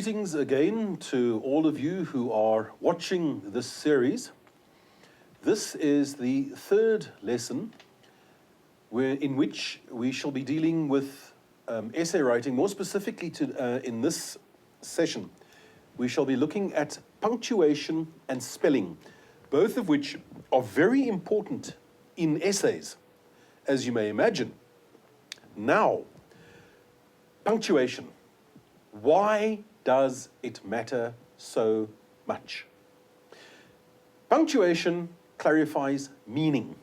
Greetings again to all of you who are watching this series. This is the third lesson in which we shall be dealing with essay writing. More specifically, in this session, we shall be looking at punctuation and spelling, both of which are very important in essays, as you may imagine. Now, punctuation. Why does it matter so much? Punctuation clarifies meaning.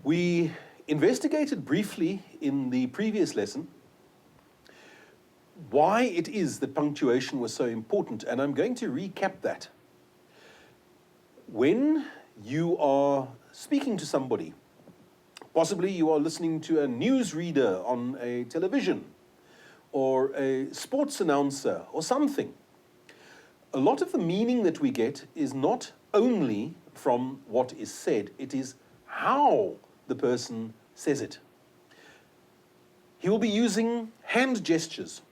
We investigated briefly in the previous lesson why it is that punctuation was so important, and I'm going to recap that. When you are speaking to somebody, possibly you are listening to a newsreader on a television, or a sports announcer, or something. A lot of the meaning that we get is not only from what is said, it is how the person says it. He will be using hand gestures.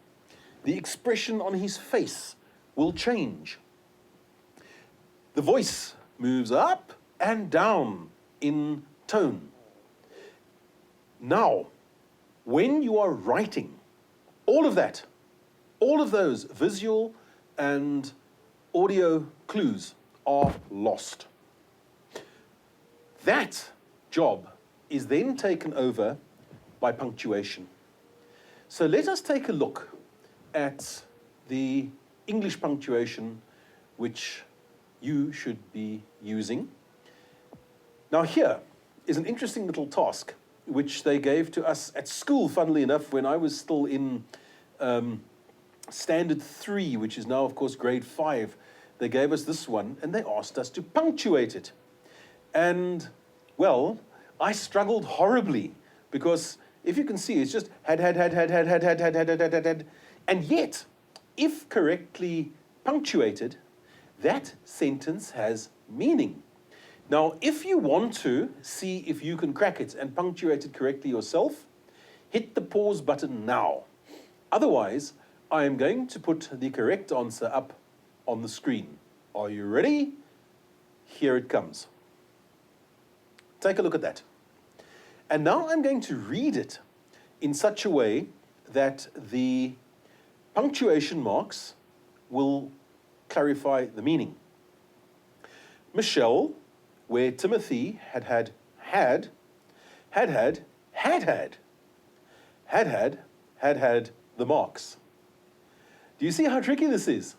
The expression on his face will change. The voice moves up and down in tone. Now, when you are writing, all of that, all of those visual and audio clues are lost. That job is then taken over by punctuation. So let us take a look at the English punctuation which you should be using. Now here is an interesting little task which they gave to us at school, funnily enough, when I was still in Standard 3, which is now, of course, Grade 5. They gave us this one, and they asked us to punctuate it. And, well, I struggled horribly, because if you can see, it's just had. And yet, if correctly punctuated, that sentence has meaning. Now, if you want to see if you can crack it and punctuate it correctly yourself, hit the pause button now. Otherwise, I am going to put the correct answer up on the screen. Are you ready? Here it comes. Take a look at that. And now I'm going to read it in such a way that the punctuation marks will clarify the meaning. Michelle, where Timothy had the marks. Do you see how tricky this is?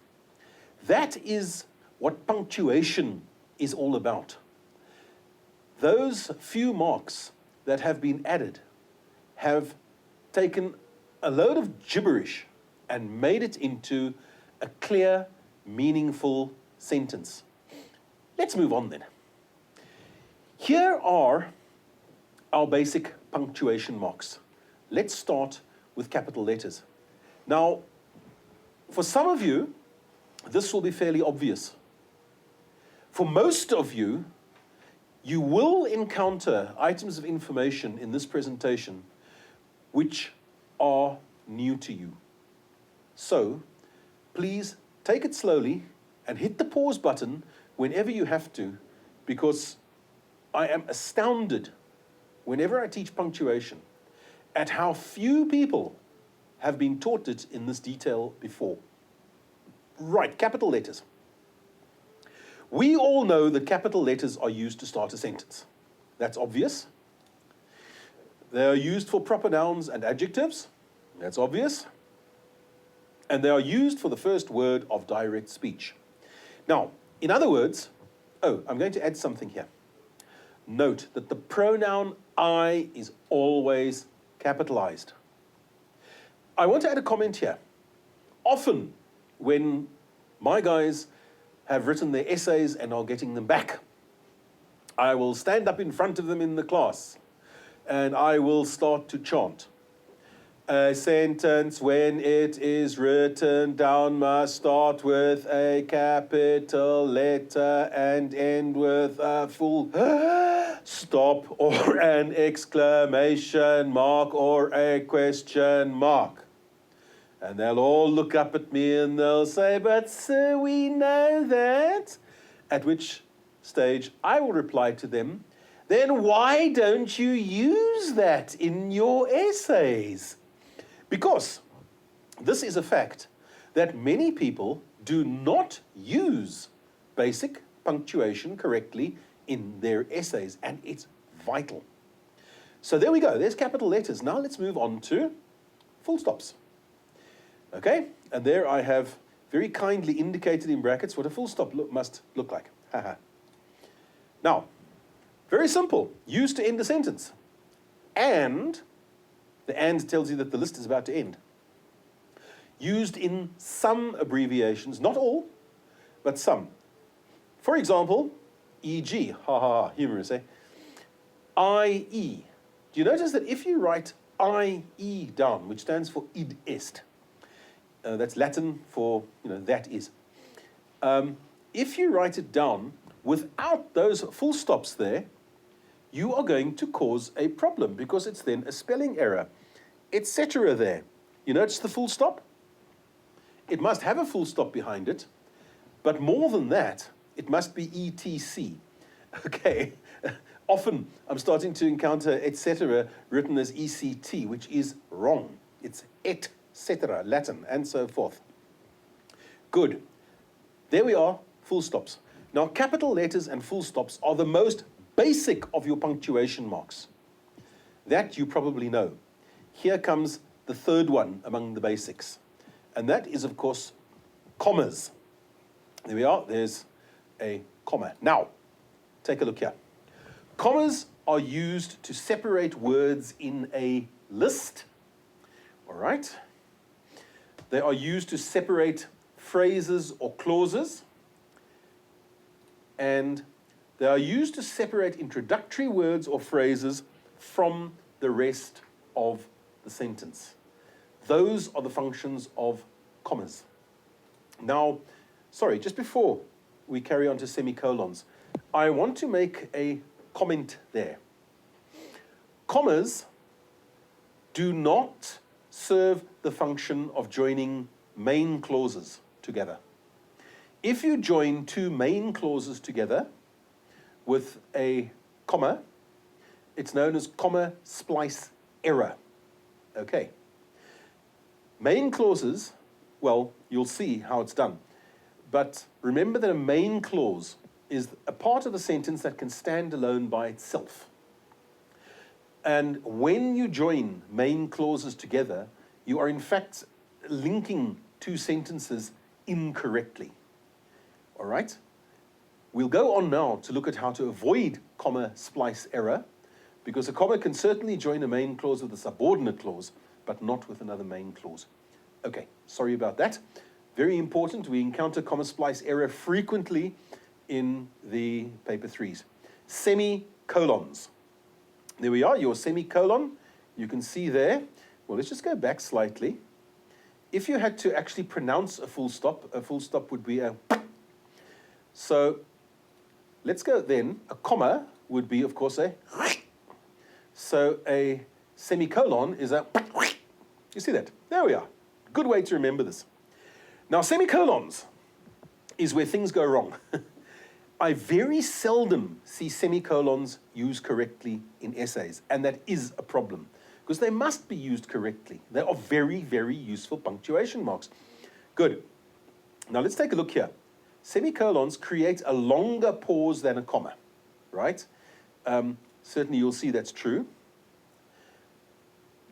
That is what punctuation is all about. Those few marks that have been added have taken a load of gibberish and made it into a clear, meaningful sentence. Let's move on then. Here are our basic punctuation marks. Let's start with capital letters. Now, for some of you, this will be fairly obvious. For most of you, you will encounter items of information in this presentation which are new to you. So, please take it slowly and hit the pause button whenever you have to, because I am astounded whenever I teach punctuation at how few people have been taught it in this detail before. Right, capital letters. We all know that capital letters are used to start a sentence. That's obvious. They are used for proper nouns and adjectives. That's obvious. And they are used for the first word of direct speech. Now, in other words, I'm going to add something here. Note that the pronoun I is always capitalized. I want to add a comment here. Often, when my guys have written their essays and are getting them back, I will stand up in front of them in the class and I will start to chant. A sentence, when it is written down, must start with a capital letter and end with a full stop or an exclamation mark or a question mark. And they'll all look up at me and they'll say, but sir, we know that. At which stage I will reply to them, then why don't you use that in your essays? Because this is a fact that many people do not use basic punctuation correctly in their essays, and it's vital. So there we go, there's capital letters. Now let's move on to full stops. Okay, and there I have very kindly indicated in brackets what a full stop must look like. Now, very simple, used to end a sentence. And, the and tells you that the list is about to end. Used in some abbreviations, not all, but some. For example, e.g., humorous, eh? I.e. Do you notice that if you write I.e. down, which stands for id est, that's Latin for, that is. If you write it down without those full stops there, you are going to cause a problem because it's then a spelling error, etc. there. You notice the full stop? It must have a full stop behind it, but more than that, it must be etc. Okay, often I'm starting to encounter etc. written as ect, which is wrong. It's etc., Latin, and so forth. Good. There we are, full stops. Now, capital letters and full stops are the most basic of your punctuation marks. That you probably know. Here comes the third one among the basics. And that is, of course, commas. There we are, there's a comma. Now, take a look here. Commas are used to separate words in a list. All right? They are used to separate phrases or clauses. And they are used to separate introductory words or phrases from the rest of the sentence. Those are the functions of commas. Now, sorry, just before we carry on to semicolons, I want to make a comment there. Commas do not serve the function of joining main clauses together. If you join two main clauses together with a comma, it's known as comma splice error. Okay. Main clauses, well, you'll see how it's done. But remember that a main clause is a part of a sentence that can stand alone by itself. And when you join main clauses together, you are in fact linking two sentences incorrectly. All right? We'll go on now to look at how to avoid comma splice error, because a comma can certainly join a main clause with a subordinate clause, but not with another main clause. Okay, sorry about that. Very important, we encounter comma splice error frequently in the paper 3s. Semicolons. There we are, your semicolon. You can see there. Well, let's just go back slightly. If you had to actually pronounce a full stop would be a. So let's go then. A comma would be, of course, a. So a semicolon is a. You see that? There we are. Good way to remember this. Now, semicolons is where things go wrong. I very seldom see semicolons used correctly in essays, and that is a problem, because they must be used correctly. They are very, very useful punctuation marks. Good. Now, let's take a look here. Semicolons create a longer pause than a comma, right? Certainly, you'll see that's true.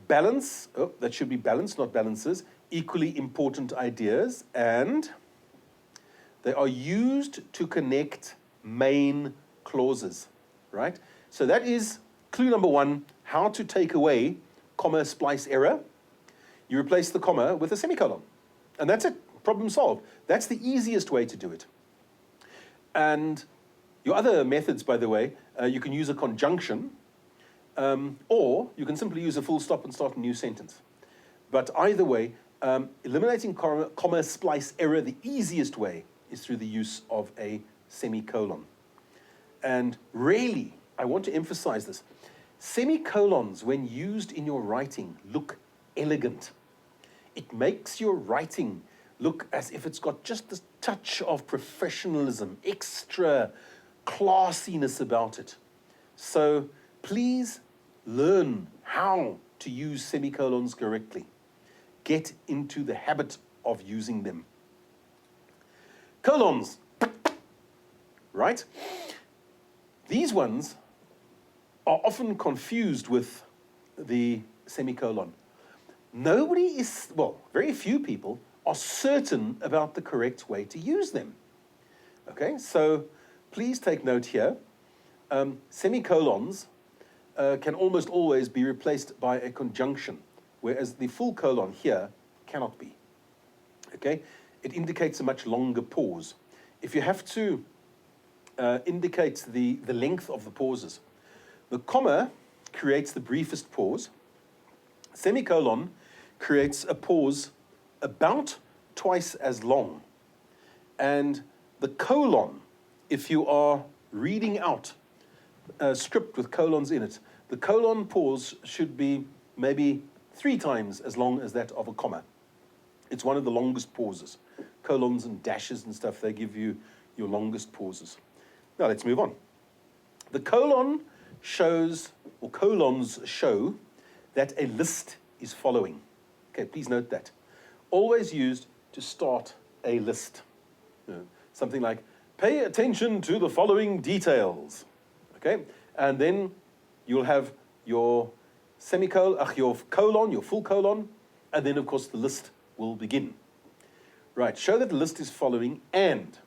Balance, that should be balance, not balances, equally important ideas, and they are used to connect main clauses, right? So that is clue number one, how to take away comma splice error. You replace the comma with a semicolon, and that's it, problem solved. That's the easiest way to do it. And your other methods, by the way, you can use a conjunction, or you can simply use a full stop and start a new sentence. But either way, eliminating comma splice error, the easiest way is through the use of a semicolon. And really, I want to emphasize this. Semicolons, when used in your writing, look elegant. It makes your writing look as if it's got just this touch of professionalism, extra classiness about it. So please learn how to use semicolons correctly. Get into the habit of using them. Colons, right? These ones are often confused with the semicolon. Nobody is, well, very few people are certain about the correct way to use them. Okay, so please take note here. Semicolons can almost always be replaced by a conjunction, whereas the full colon here cannot be. Okay, it indicates a much longer pause. If you have to indicate the length of the pauses, the comma creates the briefest pause. Semicolon creates a pause about twice as long. And the colon, if you are reading out a script with colons in it, the colon pause should be maybe 3 times as long as that of a comma. It's one of the longest pauses. Colons and dashes and stuff, they give you your longest pauses. Now let's move on. The colon shows, or colons show, that a list is following. Okay, please note that. Always used to start a list. Something like, pay attention to the following details. Okay, and then you'll have your semicolon, your colon, your full colon, and then of course the list will begin. Right, show that the list is following, and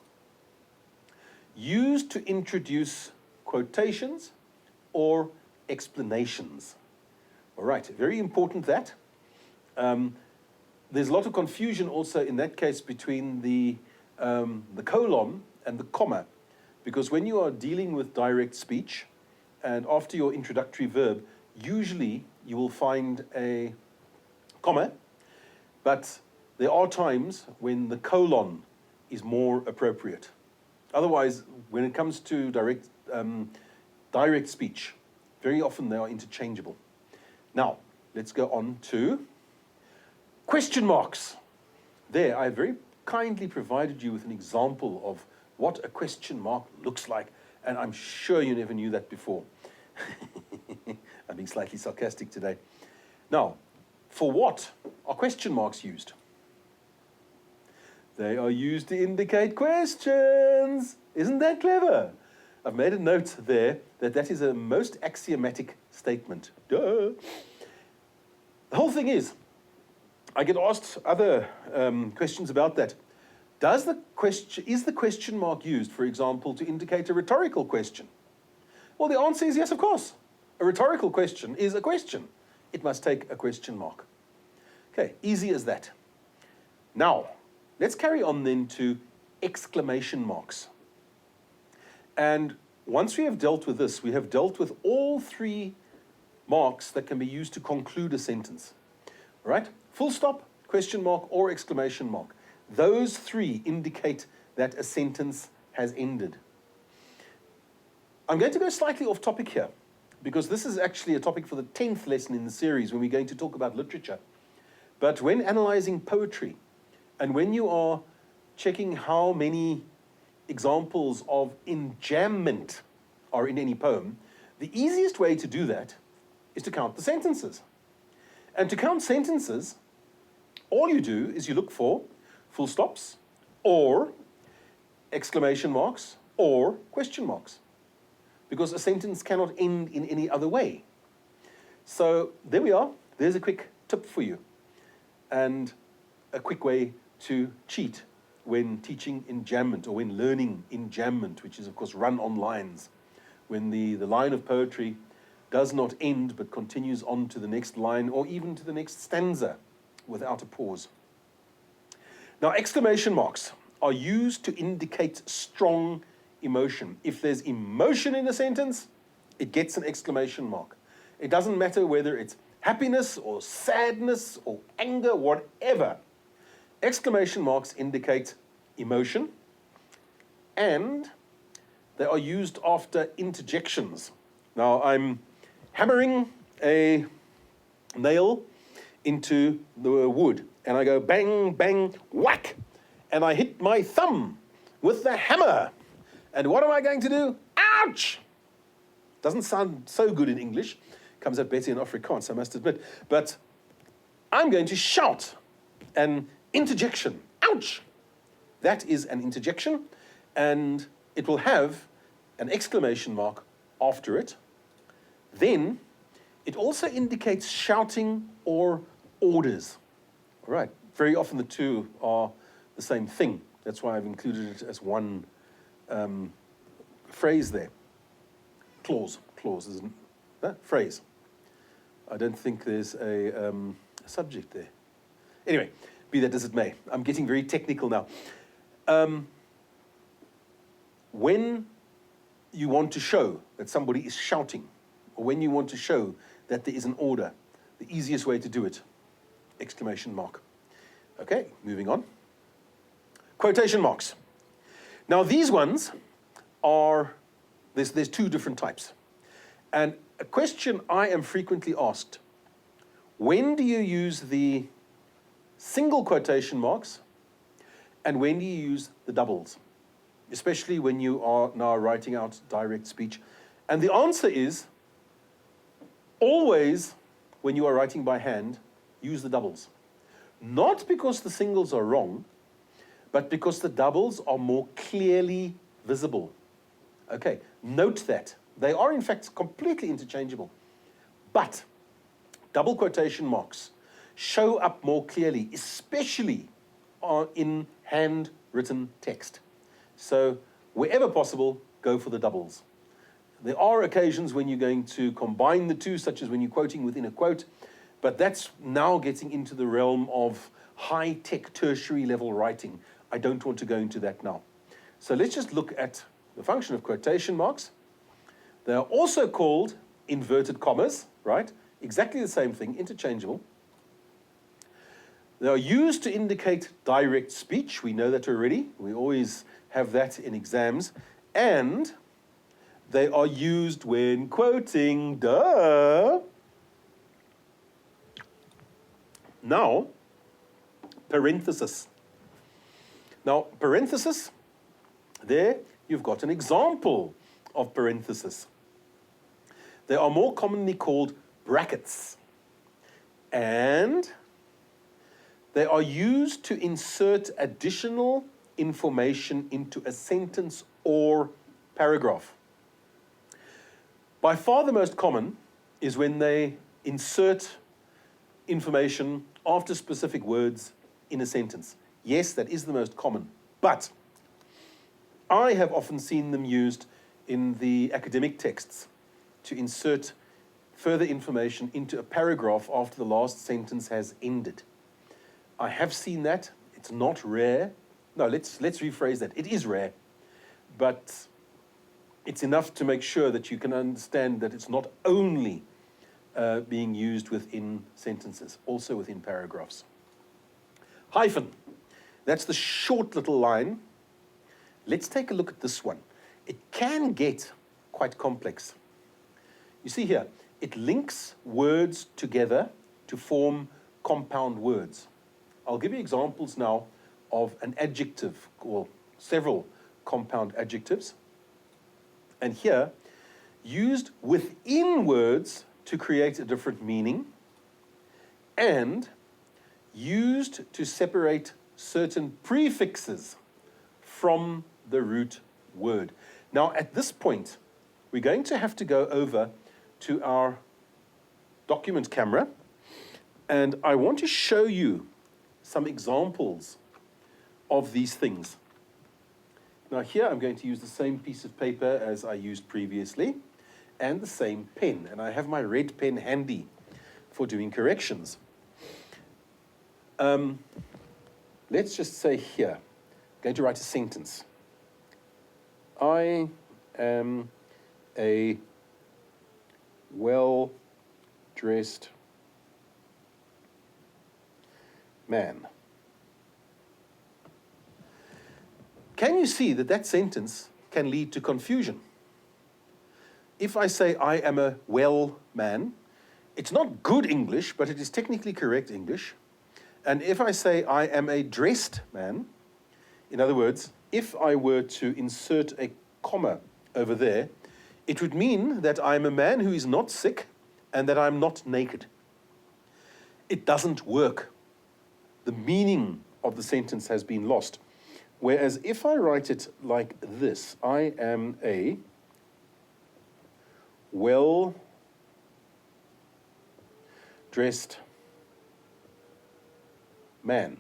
used to introduce quotations or explanations. All right, very important that. There's a lot of confusion also in that case between the colon and the comma, because when you are dealing with direct speech, and after your introductory verb, usually you will find a comma, but there are times when the colon is more appropriate. Otherwise, when it comes to direct speech, very often they are interchangeable. Now, let's go on to question marks. There, I very kindly provided you with an example of what a question mark looks like, and I'm sure you never knew that before. I'm being slightly sarcastic today. Now, for what are question marks used? They are used to indicate questions. Isn't that clever? I've made a note there that that is a most axiomatic statement. Duh. The whole thing is, I get asked other questions about that. Is the question mark used, for example, to indicate a rhetorical question? Well, the answer is yes, of course. A rhetorical question is a question. It must take a question mark. Okay, easy as that. Now, let's carry on then to exclamation marks. And once we have dealt with this, we have dealt with all 3 marks that can be used to conclude a sentence. All right? Full stop, question mark, or exclamation mark. Those 3 indicate that a sentence has ended. I'm going to go slightly off topic here, because this is actually a topic for the 10th lesson in the series when we're going to talk about literature. But when analyzing poetry, and when you are checking how many examples of enjambment are in any poem, the easiest way to do that is to count the sentences. And to count sentences, all you do is you look for full stops, or exclamation marks, or question marks, because a sentence cannot end in any other way. So there we are. There's a quick tip for you, and a quick way to cheat when teaching enjambment, or when learning enjambment, which is of course run on lines, when the line of poetry does not end but continues on to the next line, or even to the next stanza without a pause. Now, exclamation marks are used to indicate strong emotion. If there's emotion in a sentence, it gets an exclamation mark. It doesn't matter whether it's happiness or sadness or anger, whatever. Exclamation marks indicate emotion, and they are used after interjections. Now, I'm hammering a nail into the wood. And I go bang, bang, whack. And I hit my thumb with the hammer. And what am I going to do? Ouch! Doesn't sound so good in English. Comes out better in Afrikaans, I must admit. But I'm going to shout an interjection. Ouch! That is an interjection, and it will have an exclamation mark after it. Then it also indicates shouting or orders. All right, very often the two are the same thing. That's why I've included it as one phrase there. Clause is a phrase. I don't think there's a subject there. Anyway, be that as it may, I'm getting very technical now. When you want to show that somebody is shouting, or when you want to show that there is an order, the easiest way to do it, exclamation mark. Okay, moving on. Quotation marks. Now these ones are, there's two different types. And a question I am frequently asked, when do you use the single quotation marks and when do you use the doubles? Especially when you are now writing out direct speech. And the answer is, always when you are writing by hand, use the doubles. Not because the singles are wrong, but because the doubles are more clearly visible. Okay, note that. They are in fact completely interchangeable. But double quotation marks show up more clearly, especially in handwritten text. So wherever possible, go for the doubles. There are occasions when you're going to combine the two, such as when you're quoting within a quote, but that's now getting into the realm of high-tech tertiary level writing. I don't want to go into that now. So let's just look at the function of quotation marks. They are also called inverted commas, right? Exactly the same thing, interchangeable. They are used to indicate direct speech. We know that already. We always have that in exams. And they are used when quoting, duh. Now, parenthesis. Now, parenthesis, there you've got an example of parenthesis. They are more commonly called brackets. And they are used to insert additional information into a sentence or paragraph. By far the most common is when they insert information after specific words in a sentence. Yes, that is the most common, but I have often seen them used in the academic texts to insert further information into a paragraph after the last sentence has ended. I have seen that. It's not rare. No, let's rephrase that. It is rare, but it's enough to make sure that you can understand that it's not only being used within sentences, also within paragraphs. Hyphen. That's the short little line. Let's take a look at this one. It can get quite complex. You see here, it links words together to form compound words. I'll give you examples now of an adjective, or several compound adjectives. And here, used within words to create a different meaning, and used to separate certain prefixes from the root word. Now, at this point, we're going to have to go over to our document camera, and I want to show you some examples of these things. Now here I'm going to use the same piece of paper as I used previously, and the same pen, and I have my red pen handy for doing corrections. Let's just say here, I'm going to write a sentence. I am a well-dressed man. Can you see that that sentence can lead to confusion? If I say I am a well man, It's not good English, but it is technically correct English. And if I say I am a dressed man, in other words, if I were to insert a comma over there, it would mean that I'm a man who is not sick and that I'm not naked. It doesn't work. The meaning of the sentence has been lost. Whereas if I write it like this, I am a well-dressed man.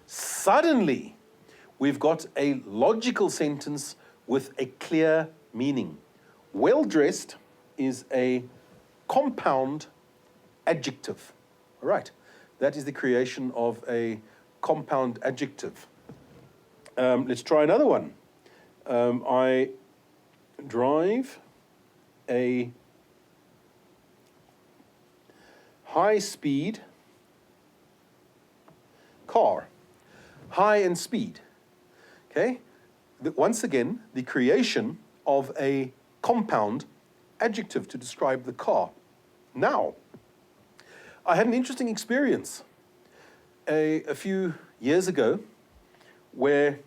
Suddenly, we've got a logical sentence with a clear meaning. Well-dressed is a compound adjective. All right, that is the creation of a compound adjective. Let's try another one. I drive a high-speed car. High and speed. Okay? Once again, the creation of a compound adjective to describe the car. Now, I had an interesting experience a few years ago where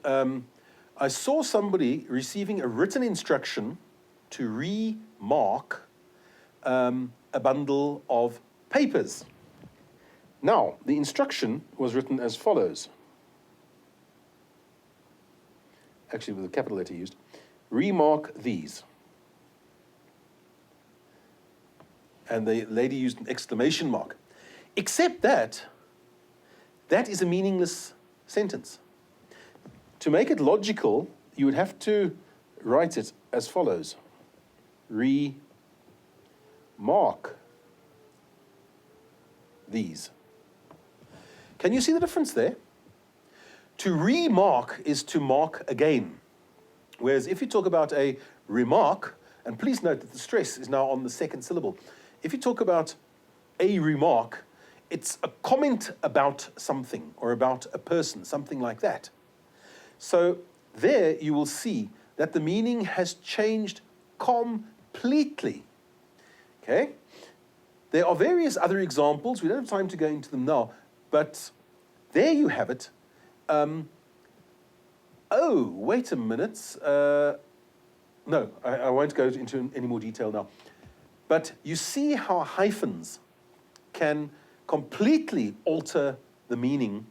I saw somebody receiving a written instruction to remark a bundle of papers. Now, the instruction was written as follows. Actually, with a capital letter used. Remark these. And the lady used an exclamation mark. Except that is a meaningless sentence. To make it logical, you would have to write it as follows. Remark these. Can you see the difference there? To remark is to mark again. Whereas if you talk about a remark, and please note that the stress is now on the second syllable. If you talk about a remark, it's a comment about something or about a person, something like that. So there you will see that the meaning has changed completely. Okay? There are various other examples. We don't have time to go into them now, but there you have it. Oh, wait a minute. No, I won't go into any more detail now. But you see how hyphens can completely alter the meaning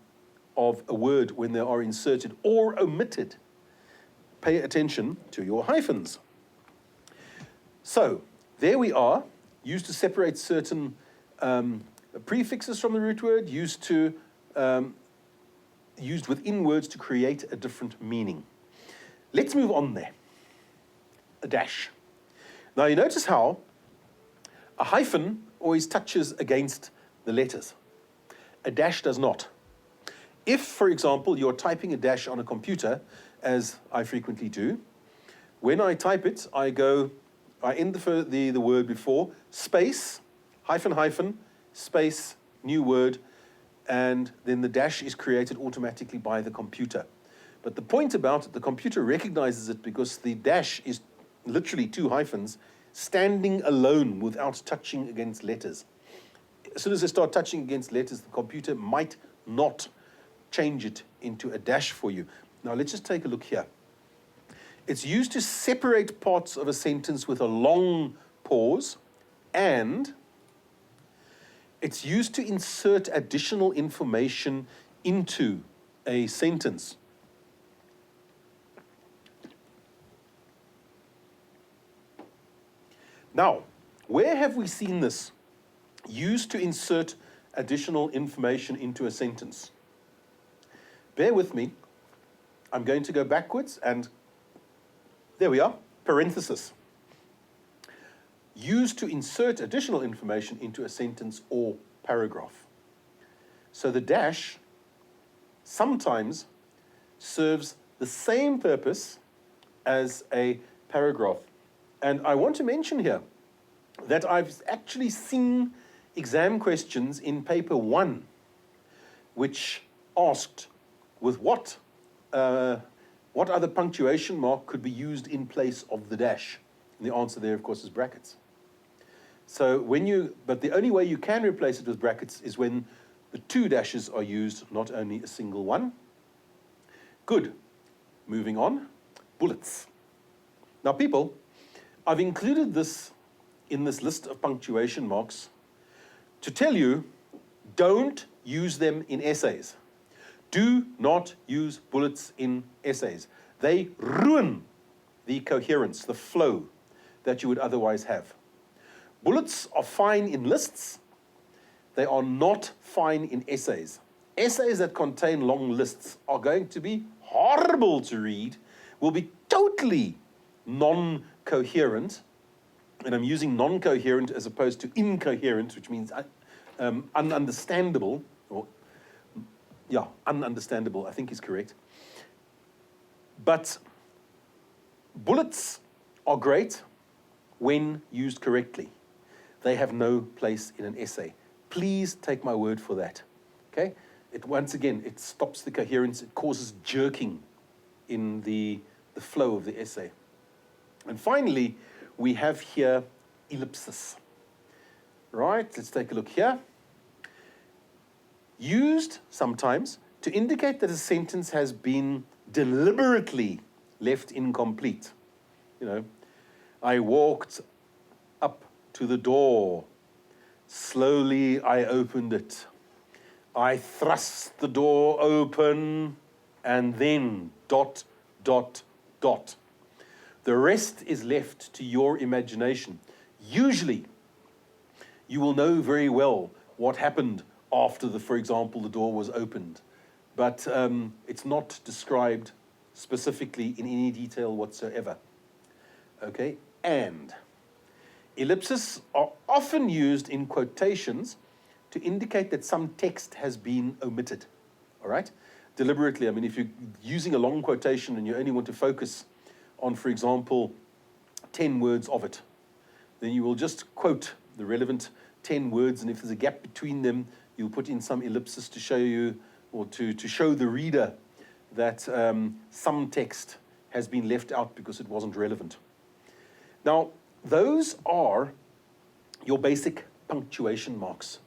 of a word when they are inserted or omitted. Pay attention to your hyphens. So, there we are, used to separate certain prefixes from the root word, used within words to create a different meaning. Let's move on there. A dash. Now you notice how a hyphen always touches against the letters. A dash does not. If, for example, you're typing a dash on a computer, as I frequently do, when I type it, I end the word before, space, hyphen, hyphen, space, new word, and then the dash is created automatically by the computer. But the point about it, the computer recognizes it because the dash is literally two hyphens standing alone without touching against letters. As soon as they start touching against letters, the computer might not change it into a dash for you. Now let's just take a look here. It's used to separate parts of a sentence with a long pause, and it's used to insert additional information into a sentence. Now, where have we seen this used to insert additional information into a sentence? Bear with me. I'm going to go backwards, and there we are, parenthesis. Used to insert additional information into a sentence or paragraph. So the dash sometimes serves the same purpose as a paragraph. And I want to mention here that I've actually seen exam questions in paper 1 which asked with what other punctuation mark could be used in place of the dash? And the answer there, of course, is brackets. So but the only way you can replace it with brackets is when the 2 dashes are used, not only a single one. Good. Moving on. Bullets. Now, people, I've included this in this list of punctuation marks to tell you, don't use them in essays. Do not use bullets in essays. They ruin the coherence, the flow that you would otherwise have. Bullets are fine in lists. They are not fine in essays. Essays that contain long lists are going to be horrible to read, will be totally non-coherent, and I'm using non-coherent as opposed to incoherent, which means ununderstandable, or yeah, ununderstandable, I think is correct. But bullets are great when used correctly. They have no place in an essay. Please take my word for that, okay? Once again, it stops the coherence, it causes jerking in the flow of the essay. And finally, we have here ellipsis. Right, let's take a look here. Used sometimes to indicate that a sentence has been deliberately left incomplete. You know, I walked up to the door. Slowly I opened it. I thrust the door open, and then ... The rest is left to your imagination. Usually, you will know very well what happened after, for example, the door was opened. But it's not described specifically in any detail whatsoever. Okay, and ellipses are often used in quotations to indicate that some text has been omitted, all right? Deliberately, I mean, if you're using a long quotation and you only want to focus on, for example, 10 words of it, then you will just quote the relevant 10 words, and if there's a gap between them, you'll put in some ellipsis to show you, or to show the reader that some text has been left out because it wasn't relevant. Now, those are your basic punctuation marks.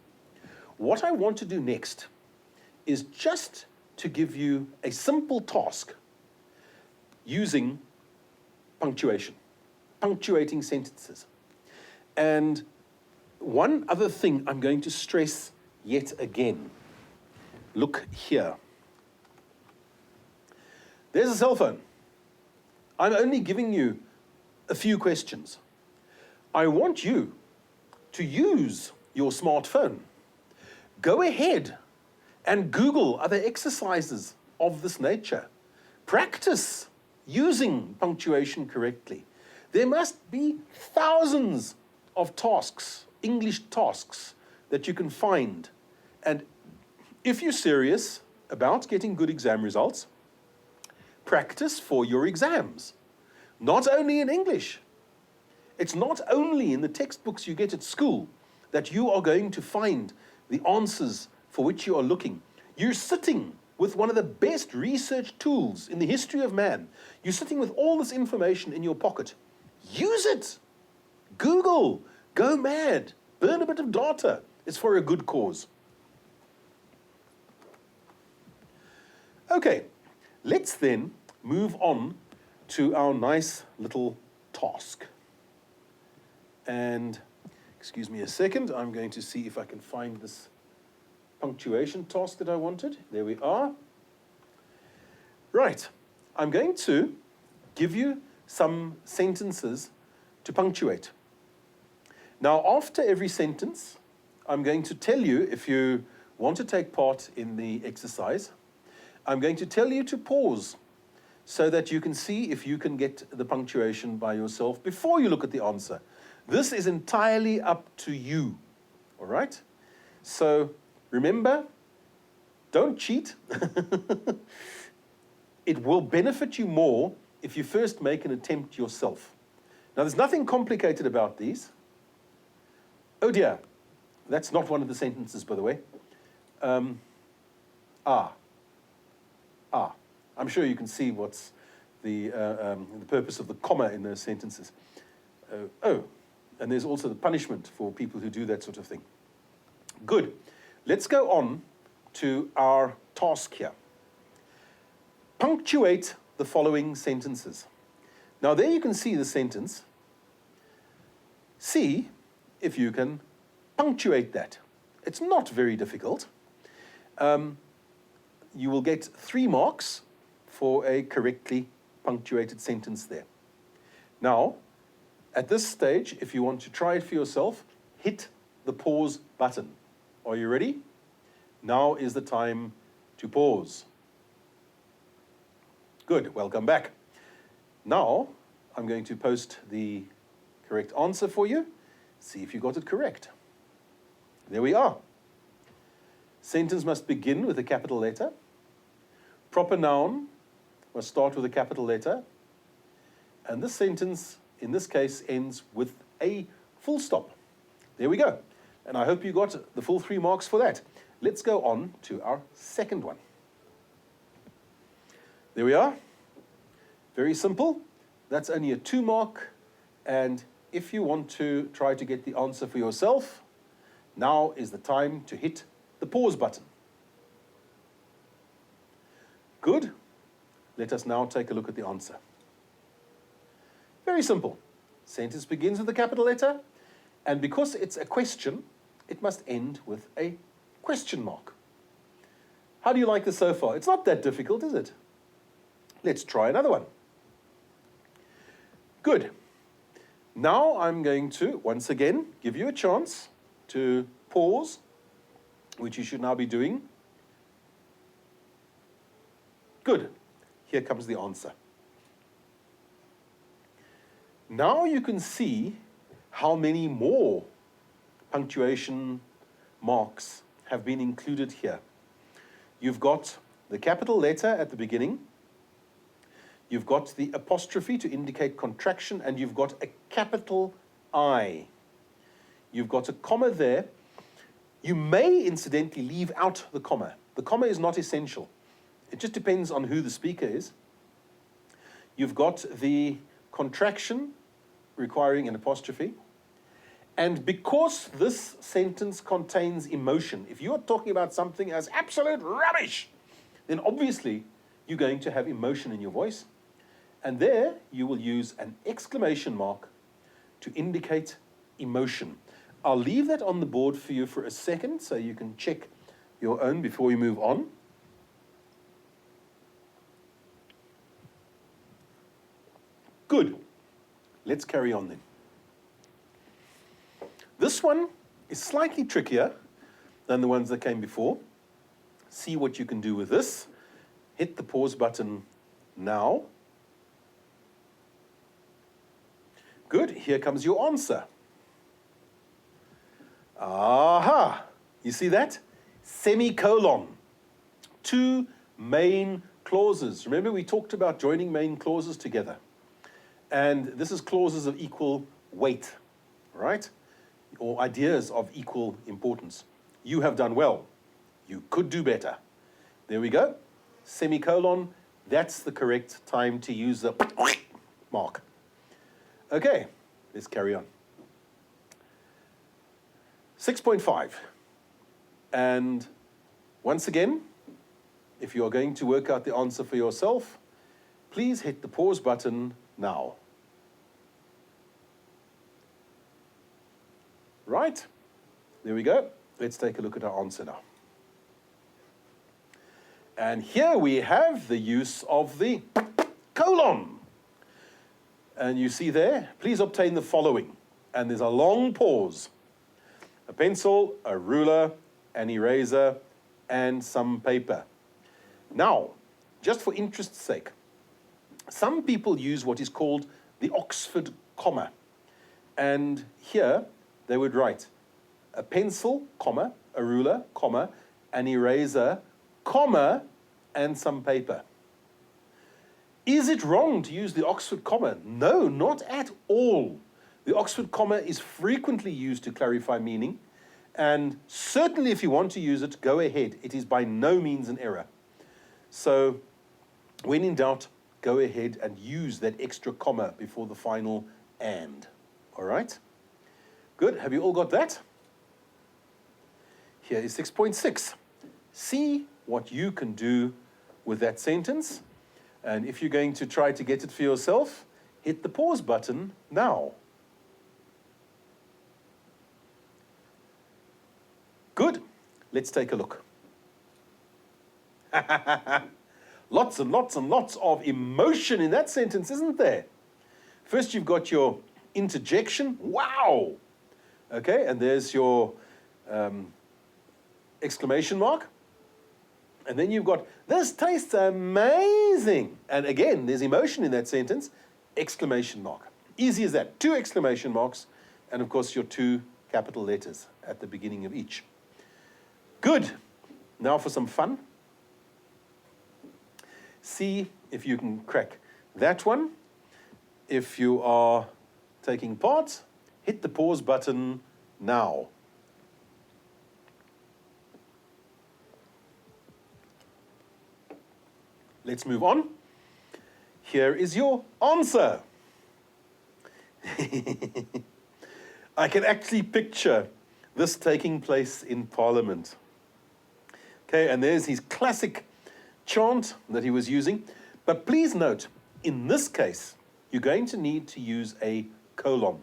What I want to do next is just to give you a simple task using punctuation, punctuating sentences. And one other thing I'm going to stress yet again. Look here. There's a cell phone. I'm only giving you a few questions. I want you to use your smartphone. Go ahead and Google other exercises of this nature. Practice using punctuation correctly. There must be thousands of tasks, English tasks, that you can find. And if you're serious about getting good exam results, practice for your exams, not only in English. It's not only in the textbooks you get at school that you are going to find the answers for which you are looking. You're sitting with one of the best research tools in the history of man. You're sitting with all this information in your pocket. Use it. Google. Go mad. Burn a bit of data. It's for a good cause. Okay, let's then move on to our nice little task. And excuse me a second, I'm going to see if I can find this punctuation task that I wanted. There we are. Right, I'm going to give you some sentences to punctuate. Now, after every sentence, I'm going to tell you, if you want to take part in the exercise, I'm going to tell you to pause so that you can see if you can get the punctuation by yourself before you look at the answer. This is entirely up to you, all right? So remember, don't cheat. It will benefit you more if you first make an attempt yourself. Now, there's nothing complicated about these. Oh dear, that's not one of the sentences, by the way. I'm sure you can see what's the purpose of the comma in those sentences. And there's also the punishment for people who do that sort of thing. Good. Let's go on to our task here. Punctuate the following sentences. Now there you can see the sentence. See if you can punctuate that. It's not very difficult. You will get 3 marks for a correctly punctuated sentence there. Now, at this stage, if you want to try it for yourself, hit the pause button. Are you ready? Now is the time to pause. Good, welcome back. Now, I'm going to post the correct answer for you. See if you got it correct. There we are. Sentence must begin with a capital letter. Proper noun must start with a capital letter. And this sentence, in this case, ends with a full stop. There we go. And I hope you got the full 3 marks for that. Let's go on to our second one. There we are. Very simple. That's only a 2 mark. And if you want to try to get the answer for yourself, now is the time to hit the pause button. Good. Let us now take a look at the answer. Very simple. Sentence begins with a capital letter, and because it's a question, it must end with a question mark. How do you like this so far? It's not that difficult, is it? Let's try another one. Good. Now I'm going to, once again, give you a chance to pause, which you should now be doing. Good. Here comes the answer. Now you can see how many more punctuation marks have been included here. You've got the capital letter at the beginning, you've got the apostrophe to indicate contraction, and you've got a capital I. You've got a comma there. You may incidentally leave out the comma. The comma is not essential. It just depends on who the speaker is. You've got the contraction requiring an apostrophe. And because this sentence contains emotion, if you're talking about something as absolute rubbish, then obviously you're going to have emotion in your voice. And there you will use an exclamation mark to indicate emotion. I'll leave that on the board for you for a second so you can check your own before we move on. Good. Let's carry on then. This one is slightly trickier than the ones that came before. See what you can do with this. Hit the pause button now. Good, here comes your answer. Aha! You see that? Semicolon. 2 main clauses. Remember we talked about joining main clauses together. And this is clauses of equal weight, right? Or ideas of equal importance. You have done well. You could do better. There we go. Semicolon. That's the correct time to use the mark. Okay, let's carry on. 6.5. And once again, if you're going to work out the answer for yourself, please hit the pause button now. Right, there we go. Let's take a look at our answer now. And here we have the use of the colon. And you see there, please obtain the following. And there's a long pause. A pencil, a ruler, an eraser, and some paper. Now, just for interest's sake, some people use what is called the Oxford comma. And here they would write a pencil, comma, a ruler, comma, an eraser, comma, and some paper. Is it wrong to use the Oxford comma? No, not at all. The Oxford comma is frequently used to clarify meaning, and certainly if you want to use it, go ahead. It is by no means an error. So when in doubt, go ahead and use that extra comma before the final and. All right? Good, have you all got that? Here is 6.6. See what you can do with that sentence. And if you're going to try to get it for yourself, hit the pause button now. Good, let's take a look. Lots and lots and lots of emotion in that sentence, isn't there? First, you've got your interjection. Wow! Okay, and there's your exclamation mark. And then you've got, this tastes amazing. And again, there's emotion in that sentence, exclamation mark. Easy as that. 2 exclamation marks, and of course your 2 capital letters at the beginning of each. Good. Now for some fun. See if you can crack that one. If you are taking part, hit the pause button now. Let's move on. Here is your answer. I can actually picture this taking place in Parliament. Okay, and there's his classic chant that he was using. But please note, in this case, you're going to need to use a colon,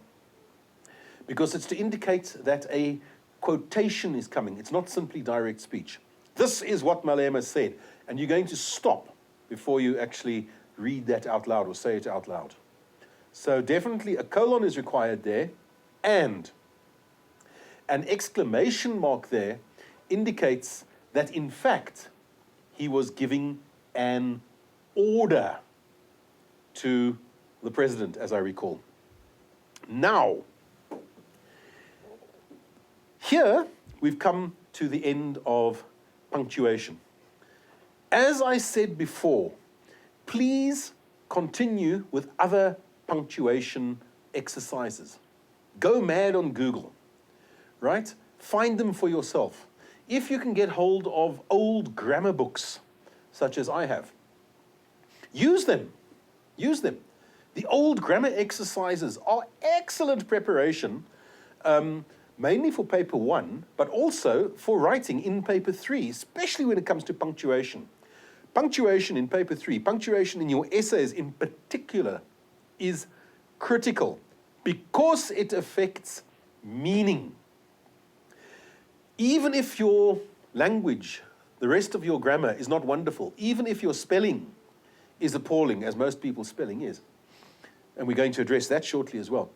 because it's to indicate that a quotation is coming. It's not simply direct speech. This is what Malema said, and you're going to stop before you actually read that out loud or say it out loud. So definitely a colon is required there, and an exclamation mark there indicates that in fact he was giving an order to the president, as I recall. Now, here we've come to the end of punctuation. As I said before, please continue with other punctuation exercises. Go mad on Google, right? Find them for yourself. If you can get hold of old grammar books, such as I have, use them. Use them. The old grammar exercises are excellent preparation, mainly for paper 1, but also for writing in paper 3, especially when it comes to punctuation. Punctuation in paper 3, punctuation in your essays in particular, is critical because it affects meaning. Even if your language, the rest of your grammar is not wonderful, even if your spelling is appalling, as most people's spelling is, and we're going to address that shortly as well,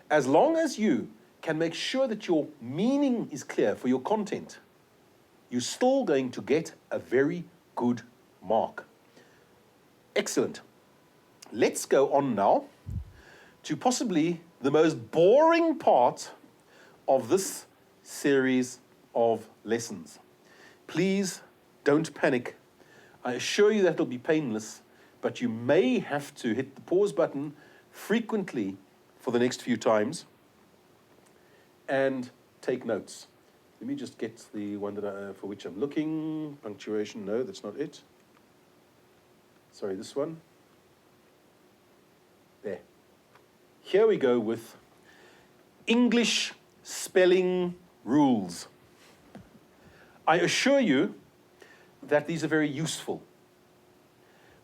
as long as you can make sure that your meaning is clear for your content, you're still going to get a very good mark. Excellent. Let's go on now to possibly the most boring part of this series of lessons. Please don't panic. I assure you that it'll be painless, but you may have to hit the pause button frequently for the next few times and take notes. Let me just get the one that for which I'm looking. Punctuation, no, that's not it. Sorry, this one. There. Here we go with English spelling rules. I assure you that these are very useful,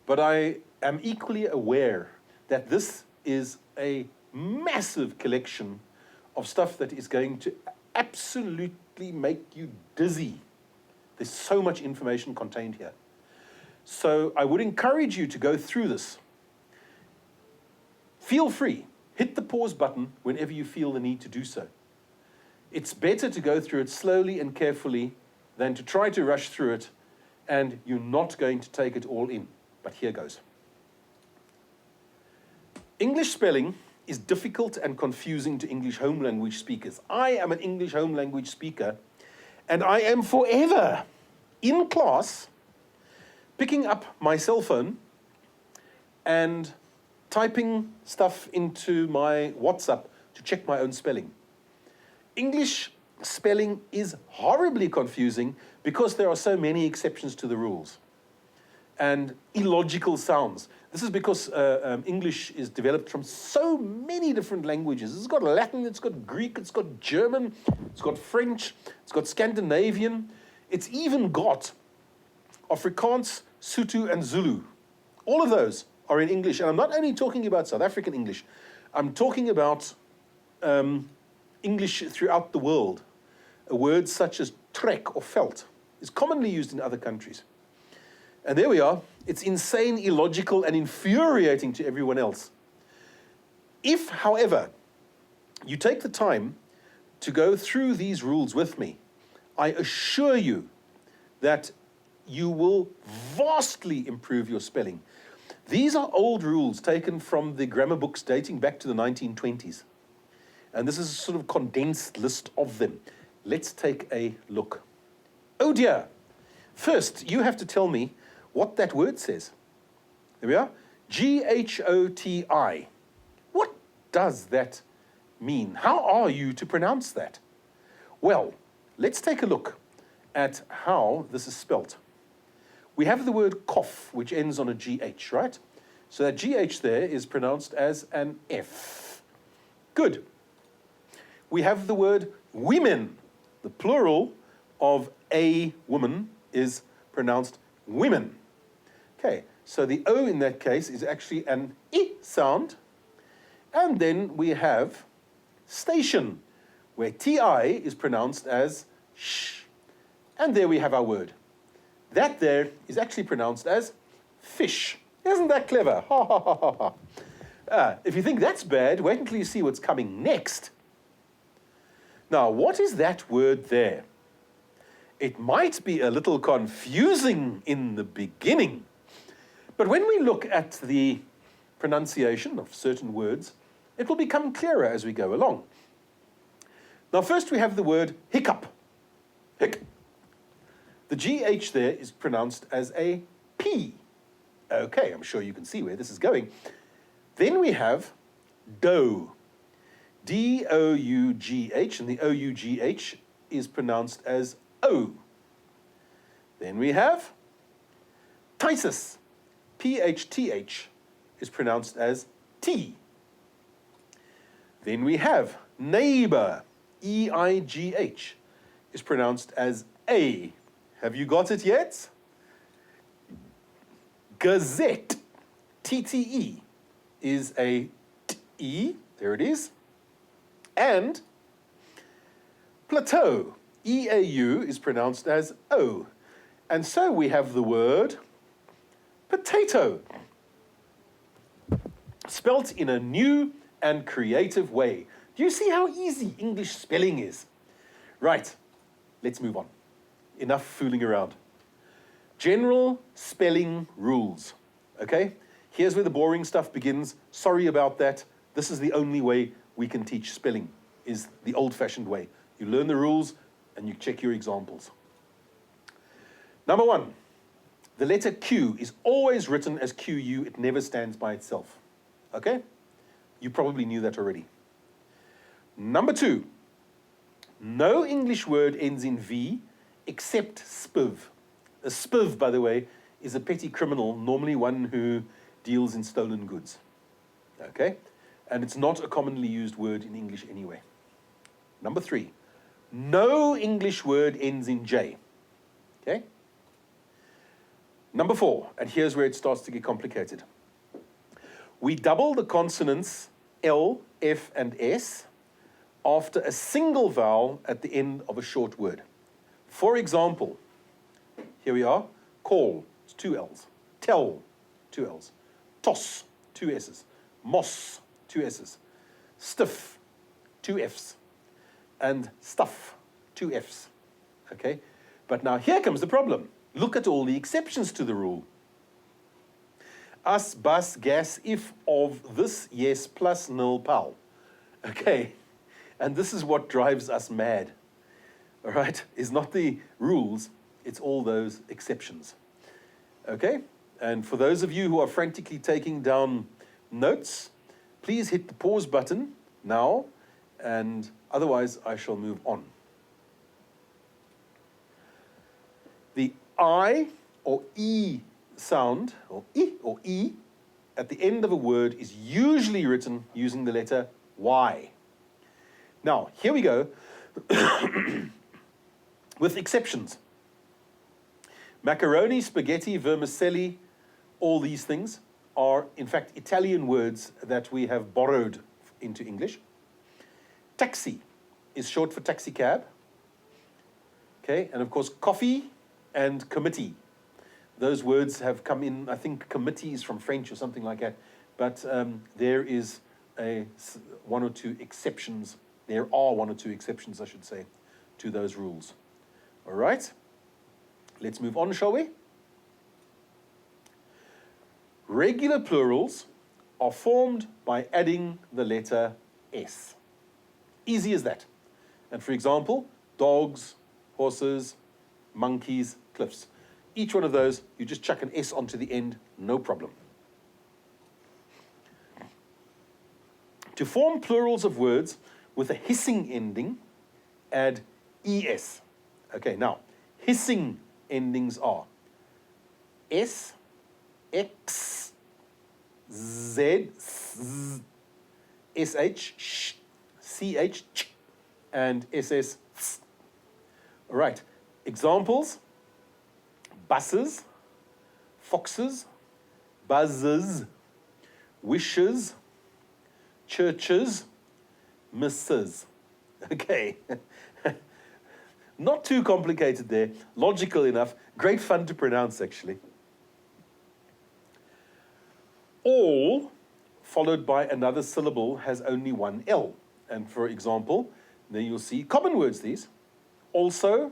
but I am equally aware that this is a massive collection of stuff that is going to absolutely make you dizzy. There's so much information contained here. So I would encourage you to go through this. Feel free. Hit the pause button whenever you feel the need to do so. It's better to go through it slowly and carefully than to try to rush through it and you're not going to take it all in. But here goes. English spelling is difficult and confusing to English home language speakers. I am an English home language speaker, and I am forever in class picking up my cell phone and typing stuff into my WhatsApp to check my own spelling. English spelling is horribly confusing because there are so many exceptions to the rules and illogical sounds This is because English is developed from so many different languages. It's got Latin, it's got Greek, it's got German, it's got French, it's got Scandinavian. It's even got Afrikaans, Sotho, and Zulu. All of those are in English. And I'm not only talking about South African English, I'm talking about English throughout the world. A word such as trek or felt is commonly used in other countries. And there we are. It's insane, illogical, and infuriating to everyone else. If, however, you take the time to go through these rules with me, I assure you that you will vastly improve your spelling. These are old rules taken from the grammar books dating back to the 1920s. And this is a sort of condensed list of them. Let's take a look. Oh dear. First, you have to tell me what that word says. There we are. G-H-O-T-I. What does that mean? How are you to pronounce that? Well, let's take a look at how this is spelt. We have the word cough, which ends on a G-H, right? So that G-H there is pronounced as an F. Good. We have the word women. The plural of a woman is pronounced women. Okay, so the O in that case is actually an I sound. And then we have station, where TI is pronounced as sh. And there we have our word. That there is actually pronounced as fish. Isn't that clever? Ha ha ha ha ha. If you think that's bad, wait until you see what's coming next. Now, what is that word there? It might be a little confusing in the beginning, but when we look at the pronunciation of certain words, it will become clearer as we go along. Now, first we have the word hiccup. Hic. The GH there is pronounced as a P. Okay, I'm sure you can see where this is going. Then we have dough. D-O-U-G-H, and the O-U-G-H is pronounced as O. Then we have phthisis. P-H-T-H is pronounced as T. Then we have neighbor. E-I-G-H is pronounced as A. Have you got it yet? Gazette. T-T-E is a T-E. There it is. And plateau, E-A-U, is pronounced as O. And so we have the word potato, spelt in a new and creative way. Do you see how easy English spelling is? Right, let's move on. Enough fooling around. General spelling rules, okay? Here's where the boring stuff begins. Sorry about that. This is the only way we can teach spelling, is the old-fashioned way. You learn the rules and you check your examples. Number one, the letter Q is always written as QU. It never stands by itself. Okay? You probably knew that already. Number two, no English word ends in V except spiv. A spiv, by the way, is a petty criminal, normally one who deals in stolen goods. Okay? And it's not a commonly used word in English anyway. Number three, no English word ends in J. Okay? Number four, and here's where it starts to get complicated. We double the consonants L, F, and S after a single vowel at the end of a short word. For example, here we are, call, it's two L's. Tell, two L's. Toss, two S's. Moss, two S's. Stiff, two F's. And stuff, two F's. Okay? But now here comes the problem. Look at all the exceptions to the rule. Us, bus, gas, if, of, this, yes, plus, nil, pal. Okay? And this is what drives us mad. All right? It's not the rules, it's all those exceptions. Okay? And for those of you who are frantically taking down notes, please hit the pause button now, and otherwise I shall move on. The I or E sound, or I or E, at the end of a word is usually written using the letter Y. Now, here we go with exceptions. Macaroni, spaghetti, vermicelli, all these things are, in fact, Italian words that we have borrowed into English. Taxi is short for taxi cab. Okay, and of course, coffee and committee. Those words have come in, I think committee is from French or something like that, but there is one or two exceptions. There are one or two exceptions, I should say, to those rules. All right, let's move on, shall we? Regular plurals are formed by adding the letter S. Easy as that. And for example, dogs, horses, monkeys, cliffs. Each one of those, you just chuck an S onto the end, no problem. To form plurals of words with a hissing ending, add ES. Okay, now, hissing endings are S, X, Z, Z, SH, sh, CH, ch, and SS, th. All right, examples: buses, foxes, buzzes, wishes, churches, misses. Okay, not too complicated there, logical enough, great fun to pronounce actually. All, followed by another syllable, has only one L. And for example, then you'll see common words these: also,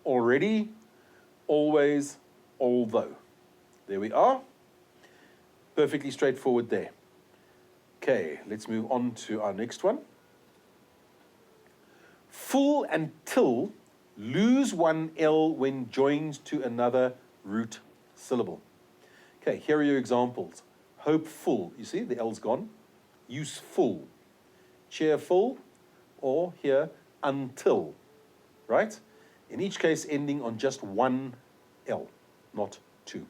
already, always, although. There we are. Perfectly straightforward there. Okay, let's move on to our next one. Full and till lose one L when joined to another root syllable. Okay, here are your examples. Hopeful, you see, the L's gone. Useful, cheerful, or here, until, right? In each case, ending on just one L, not two.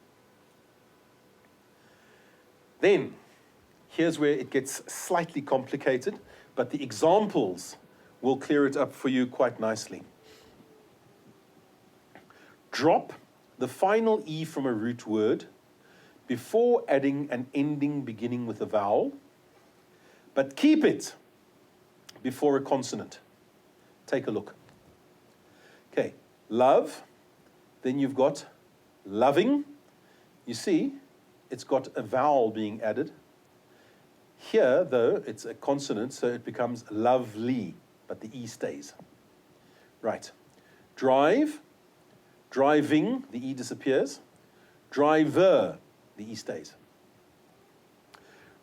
Then, here's where it gets slightly complicated, but the examples will clear it up for you quite nicely. Drop the final E from a root word before adding an ending beginning with a vowel, but keep it before a consonant. Take a look. Okay, love, then you've got loving. You see, it's got a vowel being added. Here, though, it's a consonant, so it becomes lovely, but the E stays. Right. Drive, driving, the E disappears. Driver, the E stays.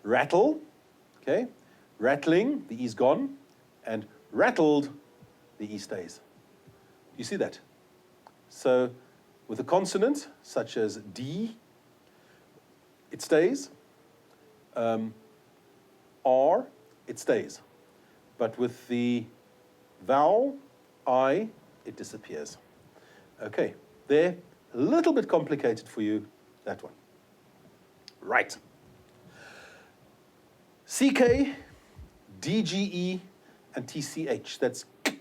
Rattle, okay, rattling, the E's gone, and rattled, the E stays. You see that? So with a consonant, such as D, it stays. R, it stays. But with the vowel, I, it disappears. Okay, there, a little bit complicated for you, that one. Right. CK, DGE, and TCH, that's K,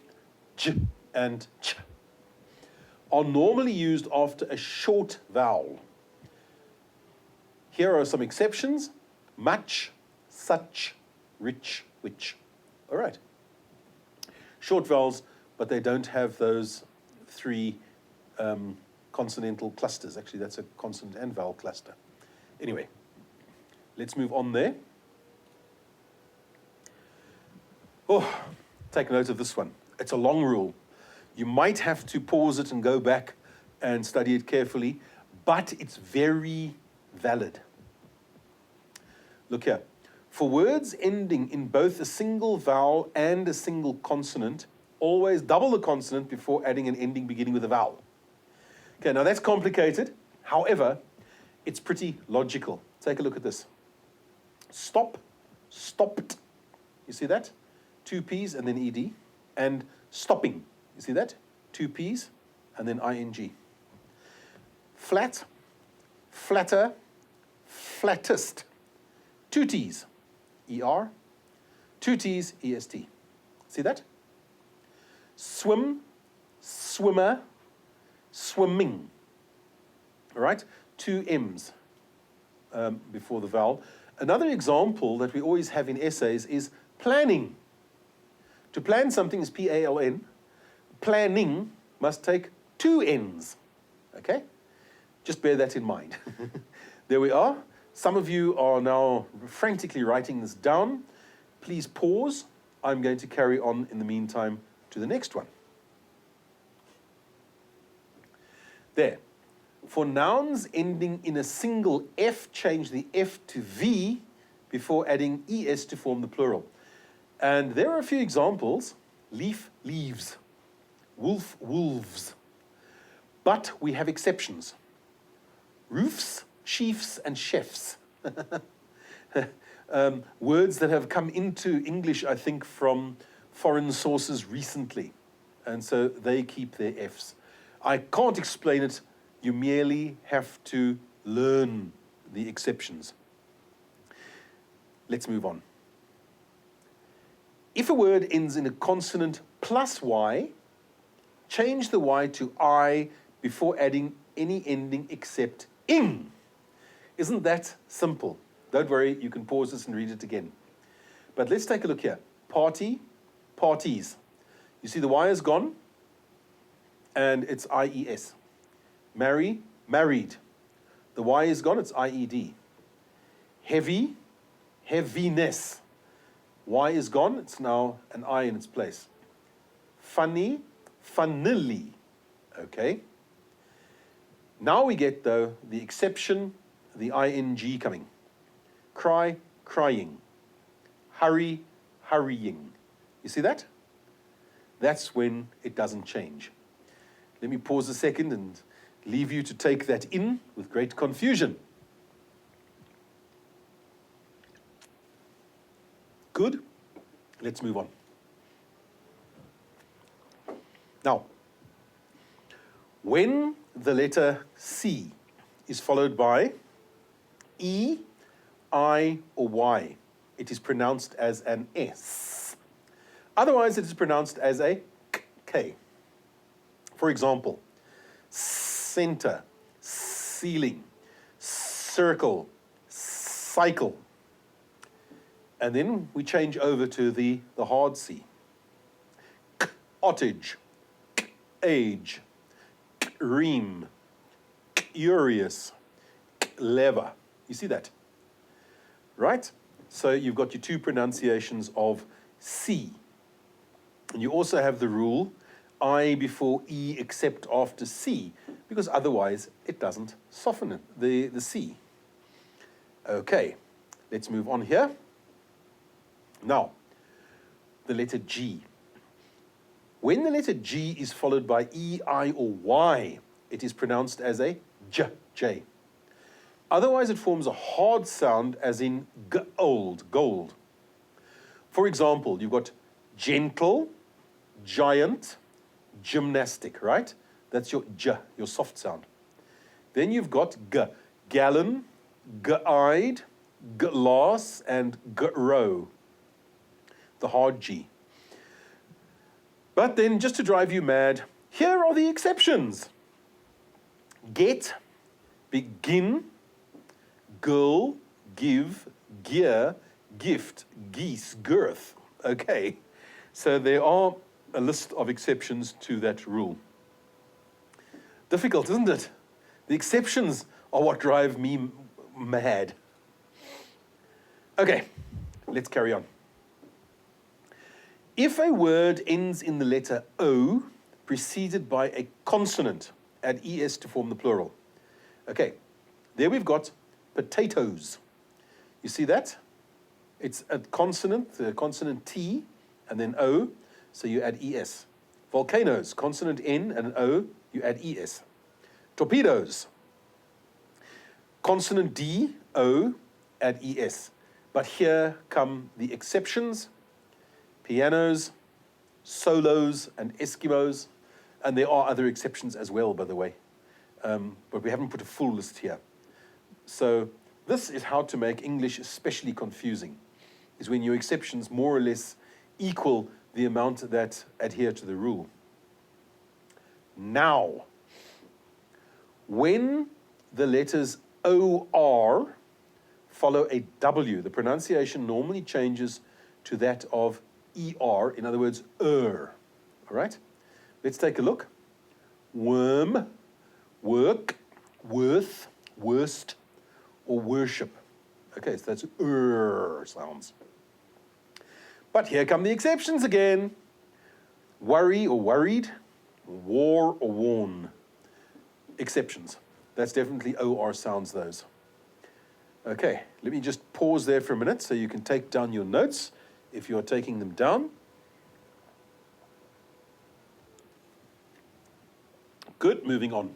J, and Ch, are normally used after a short vowel. Here are some exceptions: much, such, rich, which. All right. Short vowels, but they don't have those three consonantal clusters. Actually, that's a consonant and vowel cluster. Anyway, let's move on there. Oh, take note of this one. It's a long rule. You might have to pause it and go back and study it carefully, but it's very valid. Look here. For words ending in both a single vowel and a single consonant, always double the consonant before adding an ending beginning with a vowel. Okay, now that's complicated. However, it's pretty logical. Take a look at this. Stop, stopped. You see that? Two P's and then ED. And stopping. You see that? Two P's and then ING. Flat, flatter, flattest. two T's, ER, two T's, EST. See that? Swim, swimmer, swimming. All right? Two M's before the vowel. Another example that we always have in essays is planning. To plan something is P-A-L-N. Planning must take two N's. Okay? Just bear that in mind. There we are. Some of you are now frantically writing this down. Please pause. I'm going to carry on in the meantime to the next one. There. For nouns ending in a single F, change the F to V before adding ES to form the plural. And there are a few examples. Leaf, leaves. Wolf, wolves. But we have exceptions. Roofs, chiefs, and chefs. Words that have come into English, I think, from foreign sources recently. And so they keep their Fs. I can't explain it. You merely have to learn the exceptions. Let's move on. If a word ends in a consonant plus Y, change the Y to I before adding any ending except ing. Isn't that simple? Don't worry, you can pause this and read it again. But let's take a look here. Party, parties. You see the Y is gone, and it's IES. Marry, married. The Y is gone, it's IED. Heavy, heaviness. Y is gone, it's now an I in its place. Funny, funnily. Okay. Now we get, though, the exception, the ing coming. Cry, crying. Hurry, hurrying. You see that? That's when it doesn't change. Let me pause a second and leave you to take that in with great confusion. Good? Let's move on. Now, when the letter C is followed by E, I, or Y, it is pronounced as an S. Otherwise, it is pronounced as a K. For example, center, ceiling, circle, cycle. And then we change over to the hard C. Cottage, age, ream, curious, lever. You see that? Right? So you've got your two pronunciations of C. And you also have the rule, I before E except after C, because otherwise it doesn't soften it, the C. Okay, let's move on here. Now, the letter G. When the letter G is followed by E, I, or Y, it is pronounced as a J. Otherwise, it forms a hard sound as in gold, gold. For example, you've got gentle, giant, gymnastic, right? That's your J, your soft sound. Then you've got G, gallon, G-eyed, glass, and G-row, the hard G. But then, just to drive you mad, here are the exceptions. Get, begin, girl, give, gear, gift, geese, girth. Okay, so there are a list of exceptions to that rule. Difficult, isn't it? The exceptions are what drive me mad. Okay, let's carry on. If a word ends in the letter O, preceded by a consonant, add ES to form the plural. Okay, there we've got potatoes. You see that? It's a consonant, the consonant T, and then O, so you add ES. Volcanoes, consonant N and an O, you add ES. Torpedoes, consonant D, O, add ES. But here come the exceptions. Pianos, solos, and Eskimos, and there are other exceptions as well, by the way, but we haven't put a full list here. So This is how to make English especially confusing, is when your exceptions more or less equal the amount that adhere to the rule. Now, when the letters OR follow a W, the pronunciation normally changes to that of ER, in other words, All right? Let's take a look. Worm, work, worth, worst, or worship. Okay, so that's sounds. But here come the exceptions again. Worry or worried, war or worn. Exceptions. That's definitely OR sounds, those. Okay, let me just pause there for a minute so you can take down your notes if you're taking them down. Good, moving on.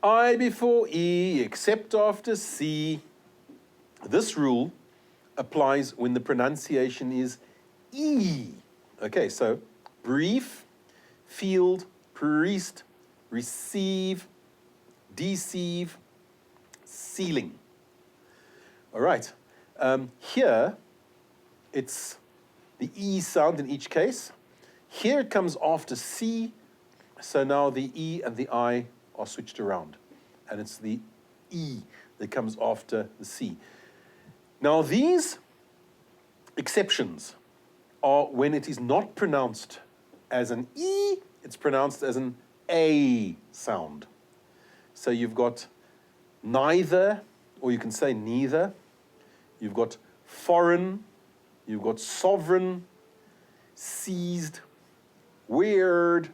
I before E, except after C. This rule applies when the pronunciation is E. Okay, so brief, field, priest, receive, deceive, sealing. All right, here it's the E sound in each case. Here it comes after C, so now the E and the I are switched around, and it's the E that comes after the C. Now these exceptions are when it is not pronounced as an E, it's pronounced as an A sound. So you've got neither, or you can say neither. You've got foreign, you've got sovereign, seized, weird,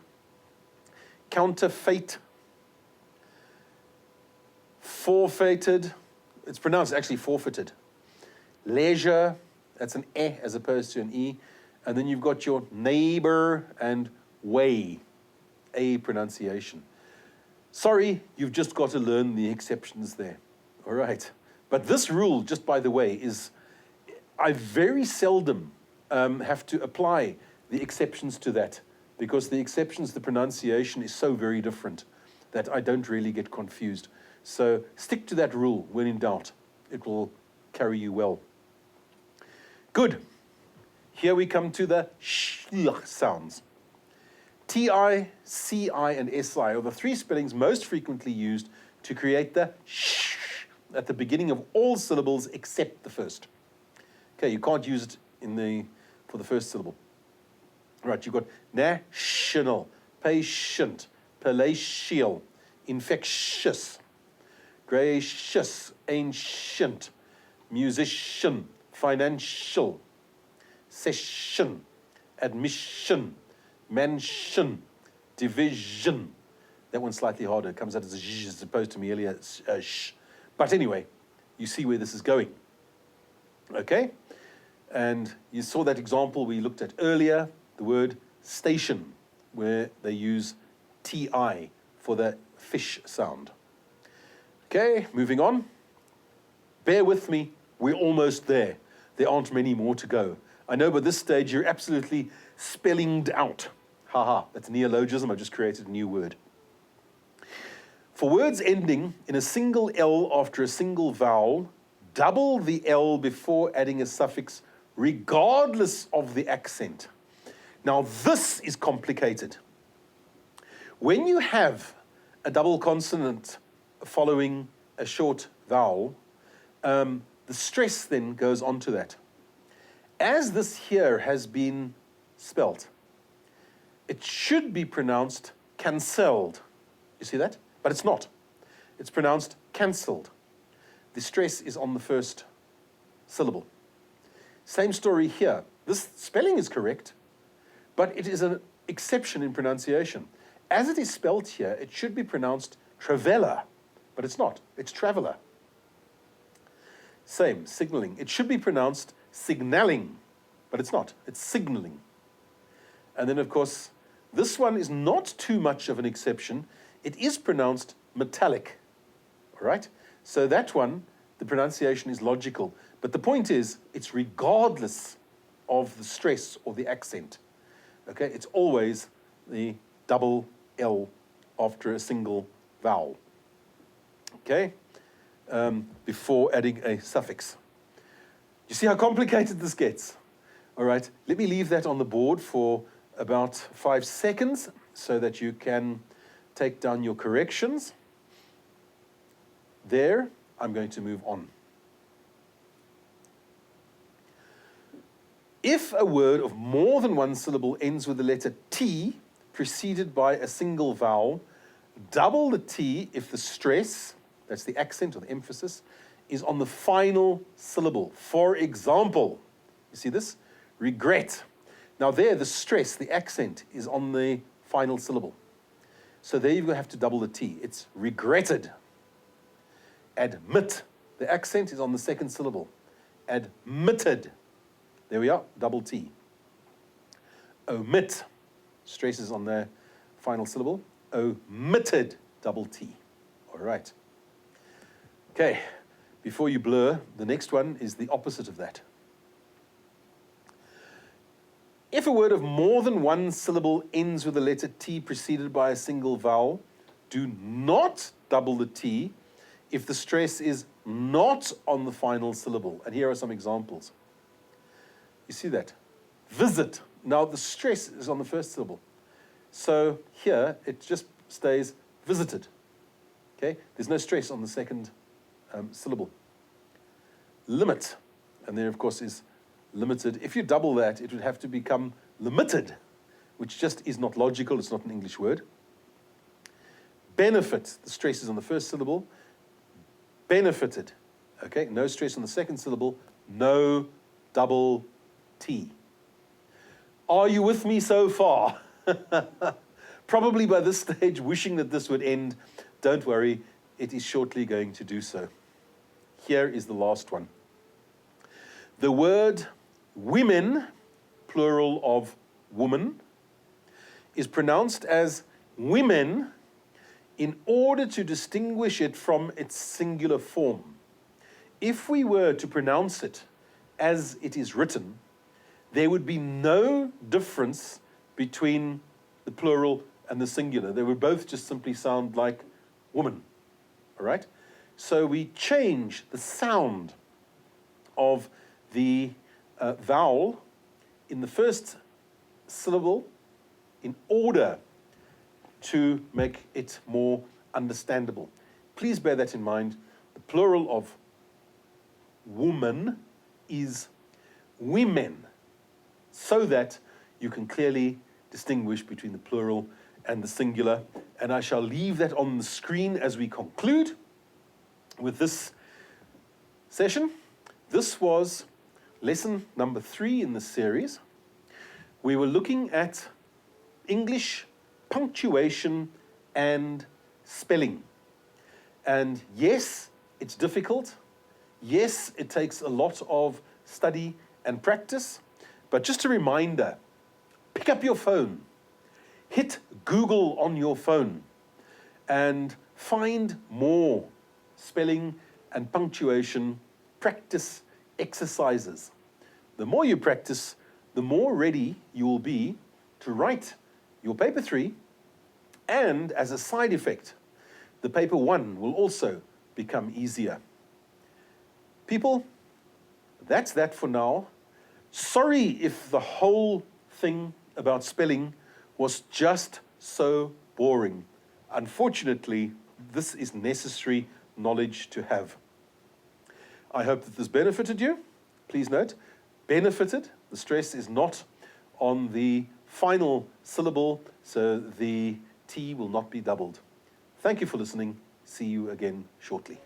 counterfeit, forfeited. It's pronounced actually forfeited. Leisure, that's an E as opposed to an E. And then you've got your neighbor and way, A pronunciation. Sorry, you've just got to learn the exceptions there. All right. But this rule, just by the way, is I very seldom have to apply the exceptions to that, because the exceptions, the pronunciation is so very different that I don't really get confused. So stick to that rule when in doubt. It will carry you well. Good. Here we come to the sh sounds. T-I, C-I, and S-I are the three spellings most frequently used to create the sh at the beginning of all syllables except the first. Okay, you can't use it for the first syllable. Right, you've got national, patient, palatial, infectious, gracious, ancient, musician, financial, session, admission, mansion, division. That one's slightly harder. It comes out as a sh as opposed to merely a sh. But anyway, you see where this is going. Okay? And you saw that example we looked at earlier, the word station, where they use TI for the fish sound. Okay, moving on. Bear with me, we're almost there. There aren't many more to go. I know by this stage you're absolutely spellinged out. Haha, that's a neologism, I've just created a new word. For words ending in a single L after a single vowel, double the L before adding a suffix regardless of the accent. Now this is complicated. When you have a double consonant following a short vowel, the stress then goes onto that. As this here has been spelt, it should be pronounced cancelled. You see that? But it's not. It's pronounced cancelled. The stress is on the first syllable. Same story here. This spelling is correct, but it is an exception in pronunciation. As it is spelt here, it should be pronounced traveller, but it's not. It's traveller. Same, signalling. It should be pronounced signalling, but it's not. It's signalling. And then, of course, this one is not too much of an exception. It is pronounced metallic, all right? So that one, the pronunciation is logical. But the point is, it's regardless of the stress or the accent, okay? It's always the double L after a single vowel. okay, before adding a suffix. You see how complicated this gets? All right, let me leave that on the board for about 5 seconds so that you can take down your corrections. There, I'm going to move on. If a word of more than one syllable ends with the letter T preceded by a single vowel, double the T if the stress, that's the accent or the emphasis, is on the final syllable. For example, you see this? Regret. Now there, the stress, the accent, is on the final syllable. So there you have to double the T. It's regretted. Admit. The accent is on the second syllable. Admitted. There we are, double T. Omit. Stress is on the final syllable. Omitted, double T. All right. Okay, before you blur, the next one is the opposite of that. If a word of more than one syllable ends with the letter T preceded by a single vowel, do not double the T if the stress is not on the final syllable. And here are some examples. You see that? Visit. Now the stress is on the first syllable. So here it just stays visited. Okay? There's no stress on the second syllable. Limit. And there, of course, is limited. If you double that, it would have to become limited, which just is not logical. It's not an English word. Benefit. The stress is on the first syllable. Benefited. Okay? No stress on the second syllable. No double T. Are you with me so far? Probably by this stage wishing that this would end. Don't worry, it is shortly going to do so. Here is the last one. The word women, plural of woman, is pronounced as women in order to distinguish it from its singular form. If we were to pronounce it as it is written, there would be no difference between the plural and the singular. They would both just simply sound like woman, all right? So we change the sound of the vowel in the first syllable in order to make it more understandable. Please bear that in mind. The plural of woman is women, so that you can clearly distinguish between the plural and the singular. And I shall leave that on the screen as we conclude with this session. This was lesson number 3 in this series. We were looking at English punctuation and spelling. And yes, it's difficult. Yes, it takes a lot of study and practice. But just a reminder, pick up your phone, hit Google on your phone, and find more spelling and punctuation practice exercises. The more you practice, the more ready you will be to write your paper 3, and as a side effect, the paper 1 will also become easier. People, that's that for now. Sorry if the whole thing about spelling was just so boring. Unfortunately, this is necessary knowledge to have. I hope that this benefited you. Please note, benefited, the stress is not on the final syllable, so the T will not be doubled. Thank you for listening. See you again shortly.